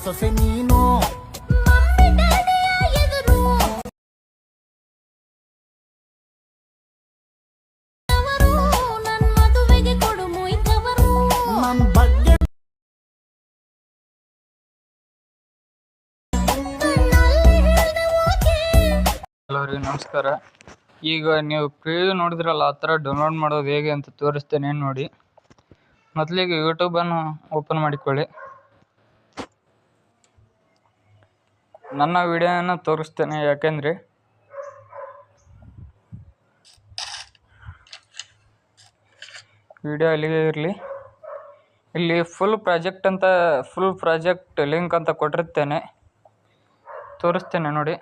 ಸೊಸೆ ನೀನು ನನ್ ಬಗ್ಗೆ ಎಲ್ಲರಿಗೂ ನಮಸ್ಕಾರ. ಈಗ ನೀವು ಪ್ರಿವ್ಯೂ ನೋಡಿದ್ರಲ್ಲ, ಆ ಥರ ಡೌನ್ಲೋಡ್ ಮಾಡೋದು ಹೇಗೆ ಅಂತ ತೋರಿಸ್ತೇನೆ ನೋಡಿ. ಮೊದಲಿಗೆ ಯೂಟ್ಯೂಬನ್ನು ಓಪನ್ ಮಾಡಿಕೊಳ್ಳಿ. ನನ್ನ ವಿಡಿಯೋನ ತೋರಿಸ್ತೇನೆ, ಯಾಕೆಂದರೆ ವಿಡಿಯೋ ಅಲ್ಲಿಗೆ ಇರಲಿ. ಇಲ್ಲಿ ಫುಲ್ ಪ್ರಾಜೆಕ್ಟ್ ಲಿಂಕ್ ಅಂತ ಕೊಟ್ಟಿರ್ತೇನೆ, ತೋರಿಸ್ತೇನೆ ನೋಡಿ.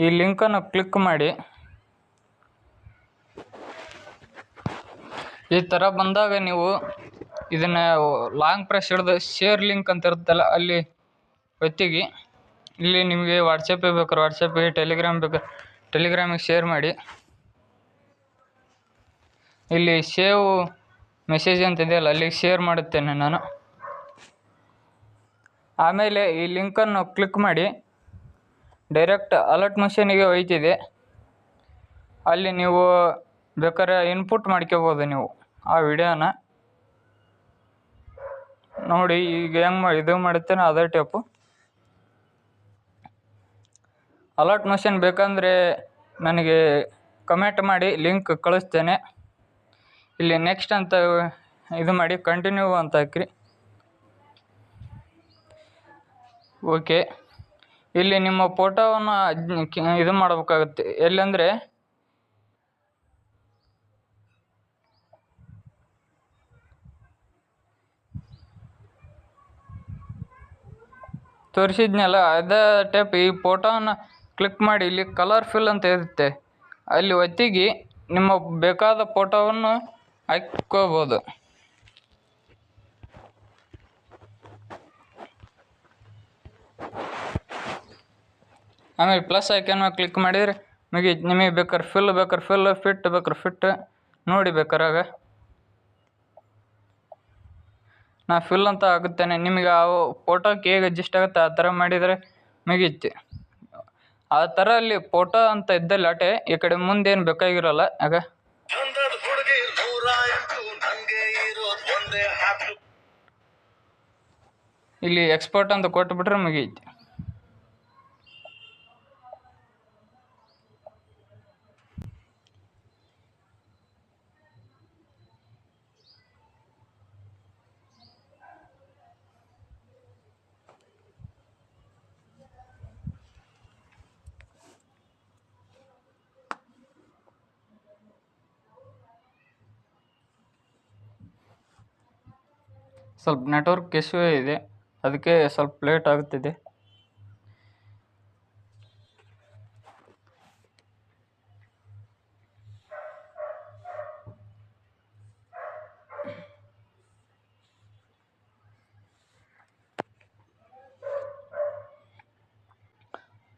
ಈ ಲಿಂಕನ್ನು ಕ್ಲಿಕ್ ಮಾಡಿ. ಈ ಥರ ಬಂದಾಗ ನೀವು ಇದನ್ನು ಲಾಂಗ್ ಪ್ರೆಸ್ ಹಿಡಿದು ಶೇರ್ ಲಿಂಕ್ ಅಂತ ಇರುತ್ತಲ್ಲ, ಅಲ್ಲಿ ಒತ್ತಿಗೆ. ಇಲ್ಲಿ ನಿಮಗೆ ವಾಟ್ಸಪ್ಪಿಗೆ ಬೇಕಾದ್ರೆ ವಾಟ್ಸಪ್ಪಿಗೆ, ಟೆಲಿಗ್ರಾಮ್ ಬೇಕಾದ್ರೆ ಟೆಲಿಗ್ರಾಮಿಗೆ ಶೇರ್ ಮಾಡಿ. ಇಲ್ಲಿ ಸೇವ್ ಮೆಸೇಜ್ ಅಂತ ಇದೆಯಲ್ಲ, ಅಲ್ಲಿಗೆ ಶೇರ್ ಮಾಡುತ್ತೇನೆ ನಾನು. ಆಮೇಲೆ ಈ ಲಿಂಕನ್ನು ಕ್ಲಿಕ್ ಮಾಡಿ ಡೈರೆಕ್ಟ್ ಅಲರ್ಟ್ ಮಿಷನಿಗೆ ಒಯ್ತಿದೆ. ಅಲ್ಲಿ ನೀವು ಬೇಕಾದ್ರೆ ಇನ್ಪುಟ್ ಮಾಡ್ಕೋಬೋದು ನೀವು ಆ ವಿಡಿಯೋನ ನೋಡಿ. ಈಗ ಹೆಂಗೆ ಇದು ಮಾಡುತ್ತೇನೆ ಅದೇ ಟೈಪು. ಅಲರ್ಟ್ ಮಿಷನ್ ಬೇಕಂದರೆ ನನಗೆ ಕಮೆಂಟ್ ಮಾಡಿ, ಲಿಂಕ್ ಕಳಿಸ್ತೇನೆ. ಇಲ್ಲಿ ನೆಕ್ಸ್ಟ್ ಅಂತ ಇದು ಮಾಡಿ, ಕಂಟಿನ್ಯೂ ಅಂತ ಹಾಕ್ರಿ. ಓಕೆ. ಇಲ್ಲಿ ನಿಮ್ಮ ಫೋಟೋವನ್ನು ಇದು ಮಾಡಬೇಕಾಗುತ್ತೆ. ಎಲ್ಲಂದರೆ ತೋರಿಸಿದ್ನಲ್ಲ, ಅದೇ ಟೈಪ್ ಈ ಫೋಟೋವನ್ನು ಕ್ಲಿಕ್ ಮಾಡಿ ಇಲ್ಲಿ ಕಲರ್ ಫಿಲ್ ಅಂತ ಇರುತ್ತೆ, ಅಲ್ಲಿ ಒತ್ತಿಗೆ ನಿಮ್ಮ ಬೇಕಾದ ಫೋಟೋವನ್ನು ಹಾಕ್ಕೋಬೋದು. ಆಮೇಲೆ ಪ್ಲಸ್ ಐಕನ್ ಮೇಲೆ ಕ್ಲಿಕ್ ಮಾಡಿದರೆ ನಿಮಗೆ ಬೇಕಾದ್ರೆ ಫಿಲ್ ಫಿಟ್ ಬೇಕಾದ್ರೆ ಫಿಟ್ ನೋಡಿ. ಬೇಕಾರಾಗ ನಾ ಫಿಲ್ ಅಂತ ಆಗುತ್ತೇನೆ. ನಿಮಗೆ ಆ ಫೋಟೋಕ್ಕೆ ಹೇಗೆ ಅಡ್ಜಸ್ಟ್ ಆಗುತ್ತೆ ಆ ಥರ ಮಾಡಿದರೆ ಮುಗೀತು. ಆ ಥರ ಅಲ್ಲಿ ಫೋಟೋ ಅಂತ ಇದ್ದಲ್ಲಿ ಅಟೆ ಈ ಕಡೆ ಮುಂದೇನು ಬೇಕಾಗಿರೋಲ್ಲ. ಆಗ ಇಲ್ಲಿ ಎಕ್ಸ್ಪೋರ್ಟ್ ಅಂತ ಕೊಟ್ಬಿಟ್ರೆ ಮುಗೀತು. ಸ್ವಲ್ಪ ನೆಟ್ವರ್ಕ್ ಇಶ್ಯೂ ಇದೆ, ಅದಕ್ಕೆ ಸ್ವಲ್ಪ ಲೇಟ್ ಆಗುತ್ತಿದೆ.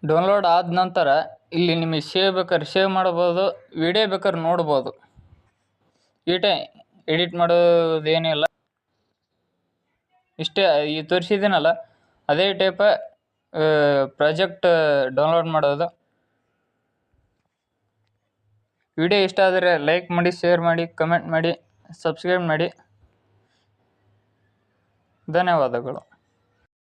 ಡೌನ್ಲೋಡ್ ಆದ ನಂತರ ಇಲ್ಲಿ ನಿಮಗೆ ಸೇವ್ ಬೇಕಾದ್ರೆ ಸೇವ್ ಮಾಡ್ಬೋದು, ವಿಡಿಯೋ ಬೇಕಾದ್ರೆ ನೋಡ್ಬೋದು. ಈಟೇ ಎಡಿಟ್ ಮಾಡೋದೇನಿಲ್ಲ, ಇಷ್ಟೇ. ಈ ತೋರಿಸಿದ್ದೀನಲ್ಲ ಅದೇ ಟೈಪ ಪ್ರಾಜೆಕ್ಟ್ ಡೌನ್ಲೋಡ್ ಮಾಡೋದು. ವಿಡಿಯೋ ಇಷ್ಟ ಆದರೆ ಲೈಕ್ ಮಾಡಿ, ಶೇರ್ ಮಾಡಿ, ಕಮೆಂಟ್ ಮಾಡಿ, ಸಬ್ಸ್ಕ್ರೈಬ್ ಮಾಡಿ. ಧನ್ಯವಾದಗಳು.